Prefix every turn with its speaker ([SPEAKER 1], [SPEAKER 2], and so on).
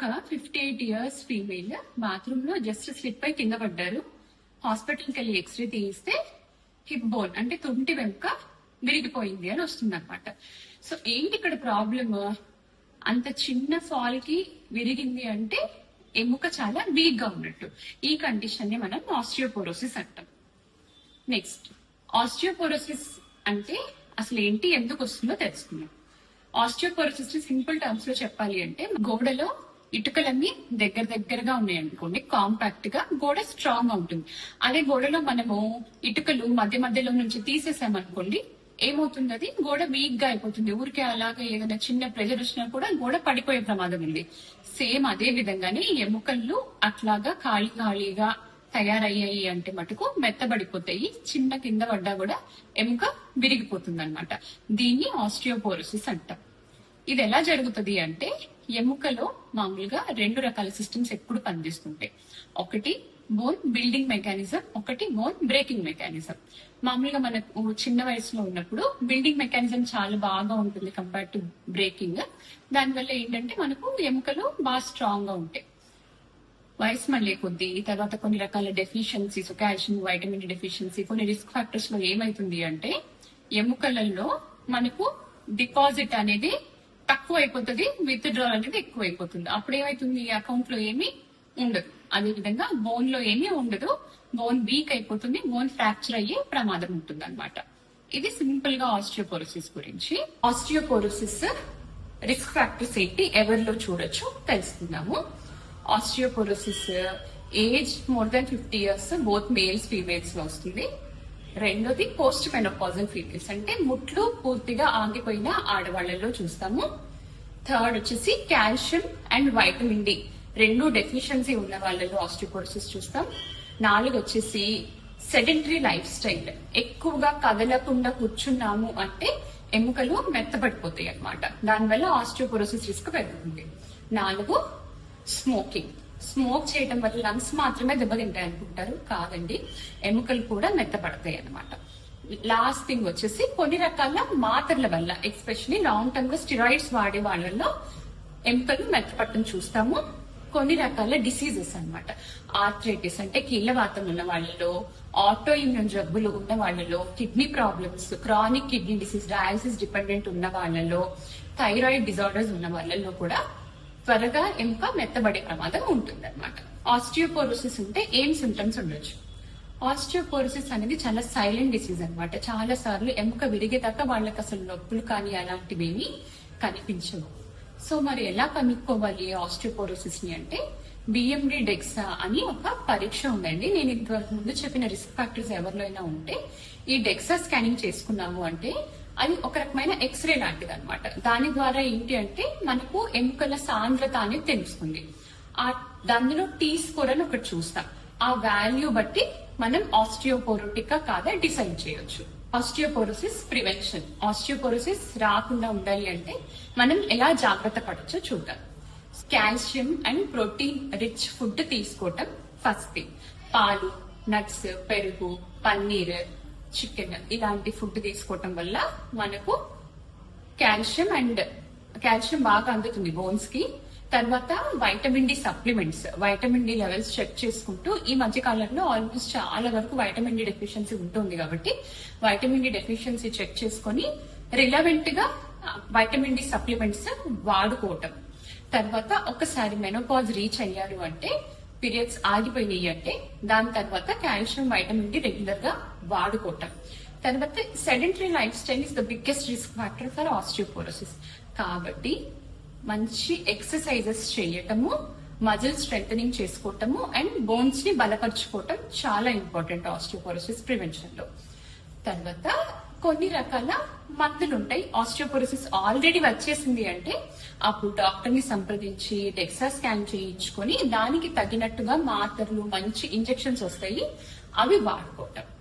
[SPEAKER 1] ఒక 58 years female bathroom లో just slip అయి కింద పడ్డారు. హాస్పిటల్కి వెళ్ళి ఎక్స్రే తీయిస్తే హిప్ బోన్ అంటే తుంటి వెనుక విరిగిపోయింది అని వస్తుంది అనమాట. సో ఏంటి ఇక్కడ ప్రాబ్లమ్? అంత చిన్న ఫాల్ కి విరిగింది అంటే ఎముక చాలా వీక్ గా ఉన్నట్టు. ఈ కండిషన్ ని మనం ఆస్టియోపోరోసిస్ అంటాం. నెక్స్ట్, ఆస్టియోపోరోసిస్ అంటే అసలు ఏంటి, ఎందుకు వస్తుందో తెలుసుకుందాం. ఆస్టియోపోరోసిస్ సింపుల్ టర్మ్స్ లో చెప్పాలి అంటే, గోడలో ఇటుకలన్నీ దగ్గరగా ఉన్నాయి అనుకోండి, కాంపాక్ట్ గా గోడ స్ట్రాంగ్ గా ఉంటుంది. అదే గోడలో మనము ఇటుకలు మధ్యలో నుంచి తీసేసామనుకోండి, ఏమవుతుంది, అది గోడ వీక్ గా అయిపోతుంది. ఊరికే అలాగే ఏదైనా చిన్న ప్రెజర్ వచ్చినా కూడా గోడ పడిపోయే ప్రమాదం ఉంది. సేమ్ అదే విధంగానే ఎముకలు అట్లాగా ఖాళీగా తయారయ్యాయి అంటే మటుకు మెత్తబడిపోతాయి. చిన్న కింద పడ్డా కూడా ఎముక విరిగిపోతుంది అనమాట. దీన్ని ఆస్టియోపోరోసిస్ అంటాం. ఇది ఎలా జరుగుతుంది అంటే, ఎముకలో మామూలుగా 2 రకాల సిస్టమ్స్ ఎప్పుడు పనిచేస్తుంటాయి. ఒకటి బోన్ బిల్డింగ్ మెకానిజం, ఒకటి బోన్ బ్రేకింగ్ మెకానిజం. మామూలుగా మనకు చిన్న వయసులో ఉన్నప్పుడు బిల్డింగ్ మెకానిజం చాలా బాగా ఉంటుంది కంపేర్ టు బ్రేకింగ్. దానివల్ల ఏంటంటే మనకు ఎముకలు బాగా స్ట్రాంగ్ గా ఉంటాయి. వయసు మళ్ళీ కొద్ది తర్వాత కొన్ని రకాల deficiencies, calcium, vitamin D deficiency, కొన్ని రిస్క్ ఫ్యాక్టర్స్ లో ఏమైతుంది అంటే, ఎముకలలో మనకు డిపాజిట్ అనేది తక్కువ అయిపోతుంది, విత్ డ్రాల్ అనేది ఎక్కువ అయిపోతుంది. అప్పుడు ఏమైతుంది, అకౌంట్ లో ఏమీ ఉండదు. అదే విధంగా బోన్ లో ఏమీ ఉండదు, బోన్ వీక్ అయిపోతుంది, బోన్ ఫ్రాక్చర్ అయ్యే ప్రమాదం ఉంటుంది అనమాట. ఇది సింపుల్ గా ఆస్టియోపోరోసిస్ గురించి. ఆస్టియోపోరోసిస్ రిస్క్ ఫ్యాక్టర్స్ ఏంటి, ఎవరిలో చూడొచ్చు తెలుసుకుందాము. Osteoporosis age more than 50 years both males females లో వస్తుంది. రెండోది పోస్ట్ మెనోపాజల్ ఫీమేల్స్, అంటే ముట్లు పూర్తిగా ఆగిపోయిన ఆడవాళ్లలో చూస్తాము. థర్డ్ వచ్చేసి calcium and vitamin D 2 deficiency ఉన్న వాళ్ళలో ఆస్టియోపోరోసిస్ చూస్తాం. 4 వచ్చేసి సెడెంటరీ లైఫ్ స్టైల్, ఎక్కువగా కదలకుండా కూర్చున్నాము అంటే ఎముకలు మెత్తబడిపోతాయి అనమాట. దానివల్ల ఆస్టియోపోరోసిస్ రిస్క్ పెరుగుతుంది. 4 స్మోకింగ్, స్మోక్ చేయడం వల్ల లంగ్స్ మాత్రమే దెబ్బతింటాయి అనుకుంటారు, కాదండి, ఎముకలు కూడా మెత్తపడతాయి అనమాట. లాస్ట్ థింగ్ వచ్చేసి కొన్ని రకాల మాత్రల వల్ల, ఎస్పెషల్లీ లాంగ్ టర్మ్ గా స్టిరాయిడ్స్ వాడే వాళ్ళలో ఎముకలు మెత్తపడటం చూస్తాము. కొన్ని రకాల డిసీజెస్ అన్నమాట, ఆర్థరైటిస్ అంటే కీళ్లవాతం ఉన్న వాళ్ళలో, ఆటో ఇమ్యూన్ జబ్బులు ఉన్న వాళ్ళలో, kidney problems, chronic kidney disease, dialysis dependent ఉన్న వాళ్ళలో, థైరాయిడ్ డిజార్డర్స్ ఉన్న వాళ్ళలో కూడా త్వరగా ఎముక మెత్తబడే ప్రమాదం ఉంటుంది అనమాట. ఆస్టియోపోరోసిస్ ఉంటే ఏం సింటమ్స్ ఉండొచ్చు? ఆస్టియోపోరోసిస్ అనేది చాలా సైలెంట్ డిసీజ్ అనమాట. చాలా సార్లు ఎముక విరిగేదాకా వాళ్ళకి అసలు నొప్పులు కానీ అలాంటివి ఏమీ కనిపించవు. సో మరి ఎలా కనుక్కోవాలి ఆస్టియోపోరోసిస్ ని అంటే, బిఎండి డెక్సా అని ఒక పరీక్ష ఉందండి. నేను ఇంతవరకు ముందు చెప్పిన రిస్క్ ఫ్యాక్టర్స్ ఎవరిలో అయినా ఉంటే ఈ డెక్సా స్కానింగ్ చేసుకున్నాము అంటే అది ఒక రకమైన ఎక్స్రే లాంటిది అనమాట. దాని ద్వారా ఏంటి అంటే మనకు ఎముకల సాంద్రత అనేది తెలుస్తుంది. దానిలో టీ స్కోర్ అని ఒకటి చూస్తాం. ఆ వాల్యూ బట్టి మనం ఆస్టియోపోరోటికా కాదా డిసైడ్ చేయొచ్చు. ఆస్టియోపోరోసిస్ ప్రివెన్షన్, ఆస్టియోపోరోసిస్ రాకుండా ఉండాలి అంటే మనం ఎలా జాగ్రత్త పడొచ్చో చూద్దాం. Calcium and protein rich food తీసుకోవటం ఫస్ట్ థింగ్. పాలు, నట్స్, పెరుగు, పన్నీర్, చికెన్ ఇలాంటి ఫుడ్ తీసుకోవటం వల్ల మనకు కాల్షియం బాగా అందుతుంది బోన్స్ కి. తర్వాత vitamin D supplements, vitamin D levels check చేసుకుంటూ, ఈ మధ్య కాలంలో ఆల్మోస్ట్ చాలా వరకు వైటమిన్ డి డెఫిషియన్సీ ఉంటుంది కాబట్టి వైటమిన్ డి డెఫిషియన్సీ చెక్ చేసుకొని రిలవెంట్ గా వైటమిన్ డి సప్లిమెంట్స్ వాడుకోవటం. తర్వాత ఒకసారి మెనోపాజ్ రీచ్ అయ్యారు అంటే, పీరియడ్స్ ఆగిపోయినాయి అంటే, దాని తర్వాత కాల్షియం, వైటమిన్ డి రెగ్యులర్ గా వాడుకోవటం. తర్వాత sedentary life style is the biggest risk factor for osteoporosis. కాబట్టి మంచి ఎక్సర్సైజెస్ చేయటము, మజిల్ స్ట్రెంథనింగ్ చేసుకోవటము అండ్ బోన్స్ ని బలపరుచుకోవటం చాలా ఇంపార్టెంట్ ఆస్టియోపోరోసిస్ ప్రివెన్షన్ లో. తర్వాత కొన్ని రకాల మందులు ఉంటాయి. ఆస్టియోపోరోసిస్ ఆల్రెడీ వచ్చేసింది అంటే అప్పుడు డాక్టర్ ని సంప్రదించి డెక్సా స్కాన్ చేయించుకొని దానికి తగినట్టుగా మాత్రలు, మంచి ఇంజెక్షన్స్ వస్తాయి, అవి వాడుకోవటం.